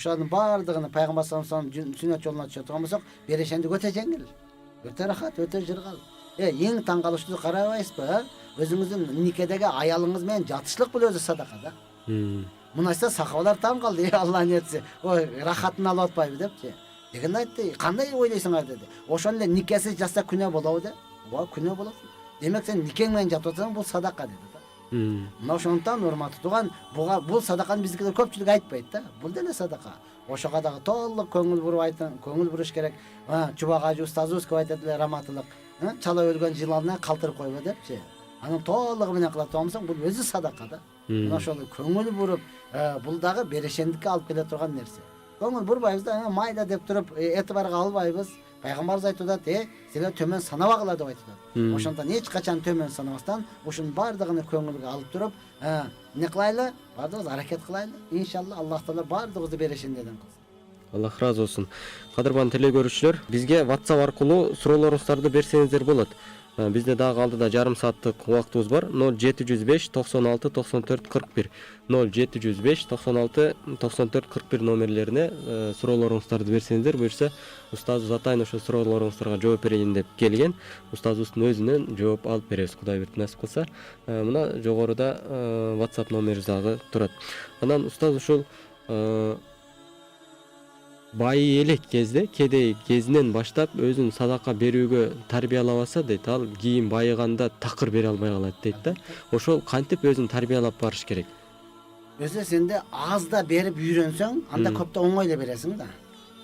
ошонун баардыгын пайгамбар саллаллаху алейхи вассалам сүннөт жолуна түшө турган болсок, берешендик өтө жеңил, өтө рахат, өтө жыргал. Эң таң калыштуу карабайсызбы? Өзүңүздүн никедеги аялыңыз менен жатышлык бул өзү садака да. Муну айтса сахабалар таң калды. Алланын нетси, ой, рахатын алып атпайбы депчи. Деген айтты, кандай ойлойсуңар деди. Ошону эле никесиз жатса күнөө болобу деп. Ооба, күнөө болот. Демек сен никең менен жатып атсаң бул садака деди да. Мына ошондуктан урматтуу туган, бул садаканы биздикилер көпчүлүк айтпайт да. Бул деле садака. Ошого дагы толук көңүл буруп айтын, көңүл буруш керек. Чубак ажы устазыбыз көп айтат эле раматылык. Чала өлгөн жыланына калтырып койбо депчи. Анын толугу менен кылат болсоң, бул өзү садака да. Мына ошол көңүл буруп, бул дагы берешендикке алып келе турган нерсе. Көңүл бурбайбыз да, майда деп туруп этибарга албайбыз. Пайгамбарыбыз айтып атат, силер төмөн санабагыла деп айтып атат. Ошондон эч качан төмөн санабастан, ушунун баардыгын көңүлгө алып туруп, эмне кылайлы? Баардыгыбыз аракет кылайлы. Иншалла Аллах Таала баардыгыбызды берешендеден кылсын. Аллах разы болсун. Кадырман телекөрүүчүлөр, бизге WhatsApp аркылуу суроолоруңузду берсеңиздер болот. Бизде дагы алдыда жарым сааттык убактыбыз бар. 0705 96 94 41 0705 96 94 41 номерлерине суроолоруңуздарды берсеңиздер, буюрса устазыбыз атайын ошо суроолоруңуздарга жооп берейин деп келген. Устазыбыздын өзүнөн жооп алып беребиз, Кудай буйруп насип кылса. Мына жогоруда WhatsApp номерибиз дагы турат. Анан устаз ушул бай элек кезде, кедей кезинен баштап өзүн садака берүүгө тарбиялабаса дейт, ал кийин байыганда такыр бере албай калат дейт да. Ошол кантип өзүн тарбиялап барыш керек? Өзү сенде аз да берип үйрөнсөң, анда көп да оңой эле бересиң да.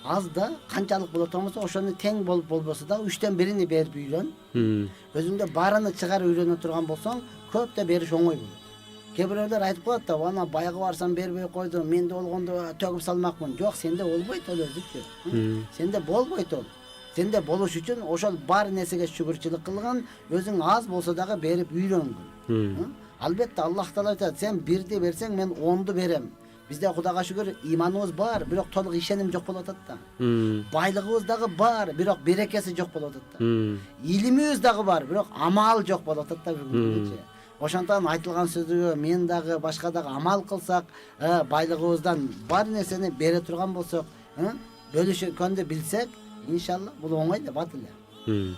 Аз да канчалык болот болсо, ошону тең болбосо да 3төн 1-ни берип үйрөн. Өзүңдө барыны чыгарып үйрөнө турган болсоң, көп да бериш оңой болот. Кээ-бирөөлөр айтып коет да, "Ана баягы барсам бербей койду, менде болгондо төгүп салмакмын." Жок, сенде болбойт ол өзүчү. Сенде болбойт ол. Сенде болуш үчүн ошол бар нерсеге шүгүрчүлүк кылган, өзүң аз болсо дагы берип үйрөнгөн. Албетте Аллах Таала айтат, "Сен 1ди берсең, мен 10ду берем." Бизде Кудайга шүгүр иманыбыз бар, бирок толук ишеним жок болуп атат да. Байлыгыбыз дагы бар, бирок берекеси жок болуп атат да. Илимибиз дагы бар, бирок амал жок болуп атат да бүгүнкү. Ошондон айтылган сөзгө мен дагы башка дагы амал кылсак, байлыгыбыздан бар нерсени бере турган болсок, бөлүшкөндү билсек, иншалла бул оңой деп бат эле.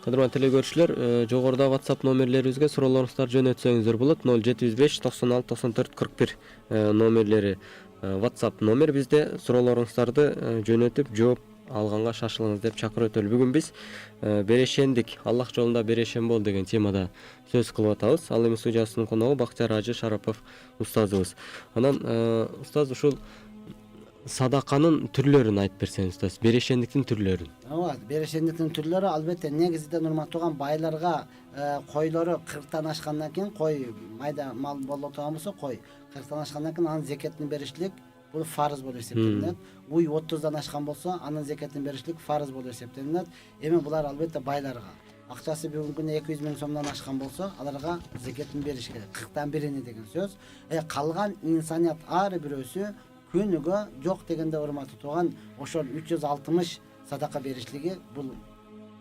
Кадырман телекөрүүчүлөр, жогоруда WhatsApp номерлерибизге суроолоруңуздарды жөнөтсөңүздөр болот. 0705 96 94 41 номерлери WhatsApp номер. Бизде суроолоруңуздарды жөнөтүп жооп алганга шашылыңыз деп чакырып өтөлү. Бүгүн биз берешендик, Аллах жолунда берешен бол деген темада сөз кылып атабыз. Ал эми студиясынын коногу Бактияр Ажы Шарапов устазыбыз. Анан устаз ушул садаканын түрлөрүн айтып берсеңиз, устаз, берешендиктин түрлөрүн. Ооба, берешендиктин түрлөрү албетте негизинен урматтуу байларга койлору 40тан ашкандан кийин, кой майда мал боло турган болсо, кой 40тан ашкандан кийин анын зекетин беришлик бул фарыз болуп эсептелинет. Уй 30дан ашкан болсо, анын зекетин беришлик фарыз болуп эсептелинет. Эми булар албетте байларга. Акчасы бүгүнкү күндө 200 миң сомдон ашкан болсо, аларга зекетин бериш керек. 40тан 1-ни деген сөз. Калган инсаният ар бирөөсү күнүгө жок дегенде урматтуу туган, ошол 360 садака беришлиги бул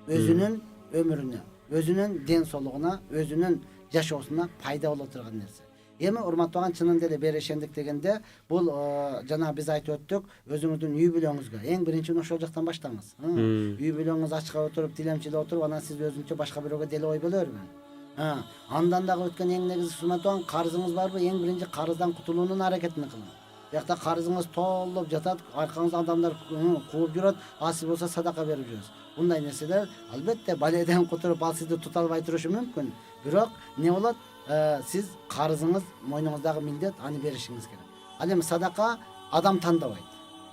өзүнүн өмүрүнө, өзүнүн ден соолугуна, өзүнүн жашоосуна пайда боло турган нерсе. Эми урматтуу туган, чынында эле берешендик дегенде бул жана биз айтып өттүк, өзүңүздүн үй бүлөңүзгө эң биринчи ошол жактан баштаңыз. Үй бүлөңүз ачка отуруп, тилемчилеп отуруп, анан сиз өзүнчө башка бирөөгө деле ой боло бербеңиз. Андан дагы өткөн эң негизгisi урматтуу, карызыңыз барбы? Эң биринчи карыздан кутулуунун аракетин кылың. Биякта карызыңыз толуп жатат, аркаңызда адамдар кууп жүрөт, а сиз болсо садака берип жүрөсүз. Мындай нерселер албетте баледен кутуруп, ал сизди тута албай турушу мүмкүн. Бирок эмне болот? Сиз карызыңыз мойнуңуздагы милдет, аны беришиңиз керек. Ал эми садака адам тандабайт.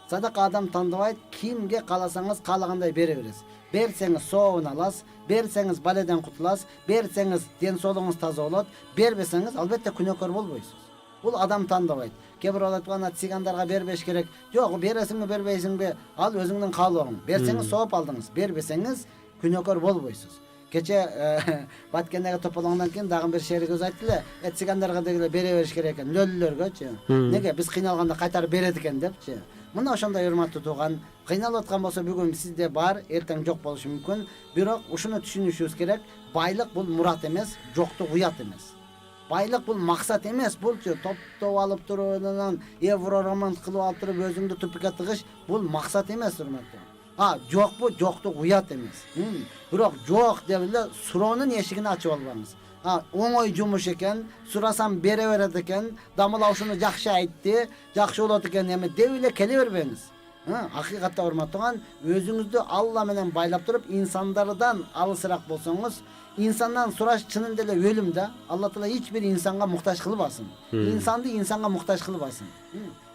Садака адам тандабайт, кимге кааласаңыз каалагандай бере бересиз. Берсеңиз сообун аласыз, берсеңиз баледен кутуласыз, берсеңиз ден соолугуңуз таза болот, бербесеңиз албетте күнөөкөр болбойсуз. Бул адам тандабайт. Кээ-бир айткан цигандарга бербеш керек. Жок, бересиңби, бербейсиңби, ал өзүңдүн каалооң. Берсеңиз сооп алдыңыз, бербесеңиз күнөөкөр болбойсуз. Кече Баткендеги тополоңдон кийин дагы бир шеригибиз айтты эле, цигандарга дегеле бере бериш керек экен, лөлүлөргөчү. Неге биз кыйналганда кайтарып берет экен депчи. Мына ошондой урматтуу туган, кыйналып аткан болсо бүгүн сизде бар, эртең жок болушу мүмкүн. Бирок ушуну түшүнүшүбүз керек, байлык бул мурат эмес, жоктук уят эмес. Байлык бул максат эмес, булчу топтоп алып туруп анан евро роман кылып алып туруп өзүңдү тупикке тыгыш, бул максат эмес, урматтуу. Жокпу, жоктук уят эмес. Бирок жок деп эле суроонун эшигин ачып албаңыз. Оңой жумуш экен, сурасам бере берет экен, дамыл ушуну жакшы айтты, жакшы болот экен эми деп эле келе бербеңиз. Акыйкатта урматтаган, өзүңүздү Алла менен байлап туруп, инсандардан алысыраак болсоңуз, инсандан сураш чынында эле өлүм да. Алла Таала эч бир инсанга муктаж кылбасын. Инсанды инсанга муктаж кылбасын.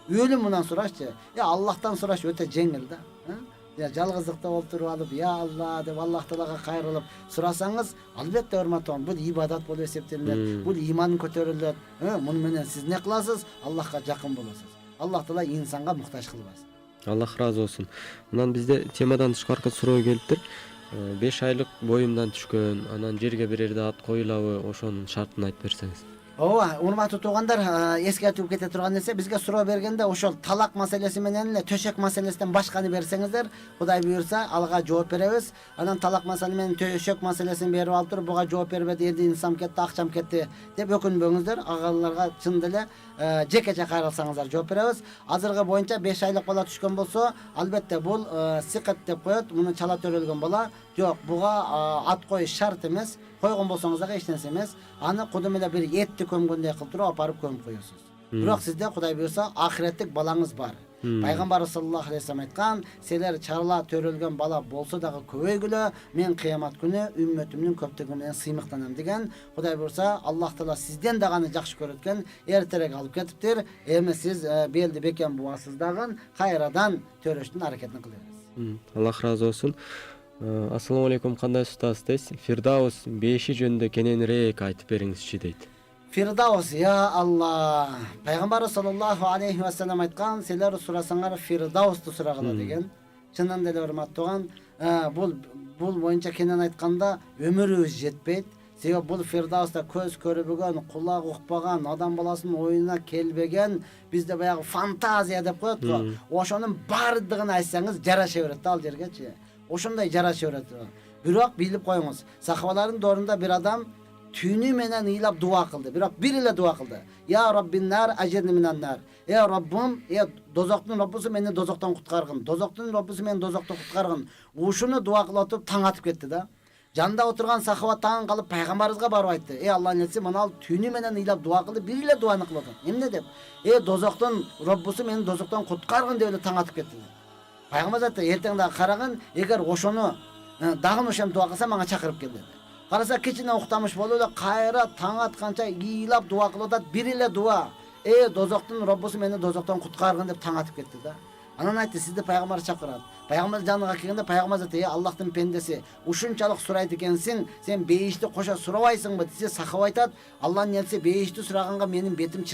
Өлүм менен сурашчы. Аллахтан сураш өтө жеңил да. Жалгыздыкта болуп туруп алып, я Алла деп Аллах Таалага кайрылып сурасаңыз, албетте урматтаган, бул ибадат болуп эсептелет. Бул иман көтөрүлөт. Муну менен сиз не кыласыз? Аллахка жакын болосуз. Аллах Таала инсанга муктаж кылбасын. Аллах разы болсун. Мындан бизде темадан тышкаркы суроо келиптир. 5 айлык боюмдан түшкөн, анан жерге берерде ат коюлабы, ошонун шартын айтып берсеңиз. Ооба, урматтуу туугандар, эскертип кете турган нерсе, бизге суроо бергенде ошол талак маселеси менен эле төшөк маселесинен башканы берсеңиздер, Кудай буйрса, алга жооп беребиз. Анан талак маселеси менен төшөк маселесин берип алып туруп, буга жооп бербеди, элди инсам кетти, акчам кетти деп өкүнбөңүздөр. Агаларга чындап эле жеке-жеке кайрылсаңыздар жооп беребиз. Азыркы боюнча 5 айлык бала түшкөн болсо, албетте бул сикат деп коет, муну чала төрөлгөн бала. Жок, буга ат коюш шарт эмес. Койгон болсоңуз дагы эч нерсе эмес. Аны кудум эле бир этти көмгөндөй кылып туруп апарып көмүп коесуз. Бирок сизде Кудай буйрса ахиреттик балаңыз бар. Пайгамбар саллаллаху алейхи вассалам айткан, силер чала төрөлгөн бала болсо дагы көбөйгүлө, мен кыямат күнү үммөтүмдүн көптүгү менен сыймыктанам деген. Кудай буйрса, Аллах Таала сизден дагы аны жакшы көрөт экен, эртерээк алып кетиптир. Эми сиз белди бекем буасыз дагы кайрадан төрөштүн аракетин кылабыз. Аллах разы болсун. Ассаламу алейкум, кандай устаз дейсиз? Фирдаус 5 жөнүндө кененирээк айтып бериңизчи дейт. Фирдаус, я Алла. Пайгамбар саллаллаху алейхи вассалам айткан, силер сурасаңар Фирдаусту сурагыла деген. Чынында эле урматтаган, бул боюнча кенен айтканда өмүрүбүз жетпейт. Себеби бул Фирдауста көз көрбөгөн, кулак укпаган, адам баласынын оюна келбеген, бизде баягы фантазия деп коет го. Ошонун бардыгын айтсаңыз жараша берет ал жергечи. Ошондой жараша берет. Бирок билип коюңуз, сахабалардын доорунда бир адам түнү менен ыйлап дуа кылды. Бирок бир эле дуа кылды. Я Раббиннар ажирни минаннар. Раббым, дозоктун Раббысы мени дозоктон куткаргын. Дозоктун Раббысы мени дозоктон куткаргын. Ушуну дуа кылып отуруп таң атып кетти да. Жанында отурган сахаба таң калып пайгамбарыбызга барып айтты. Алланын элчиси, мына ал түнү менен ыйлап дуа кылды, бир эле дуаны кылып атат. Эмне деп? Дозоктун Раббысы мени дозоктон куткаргын деп эле таң атып кетти. Пайгамбар айтты, эртең дагы карагын, эгер ошону дагы ошентип дуа кылса мага чакырып кел деди. Караса кичине уктамыш болуп эле кайра таң атканча ыйлап дуа кылып атат, бир эле дуа. Дозоктун Раббысы мени дозоктон куткаргын деп таң атып кетти да. Анан айтты, сизди пайгамбар чакырат. Пайгамбар жанына келгенде пайгамбар айтты, Аллахтын пендеси, ушунчалык сурайт экенсиң, сен бейишти кошо сурабайсыңбы десе, сахаба айтат, Алланын элчиси бейишти сураганга менин бетим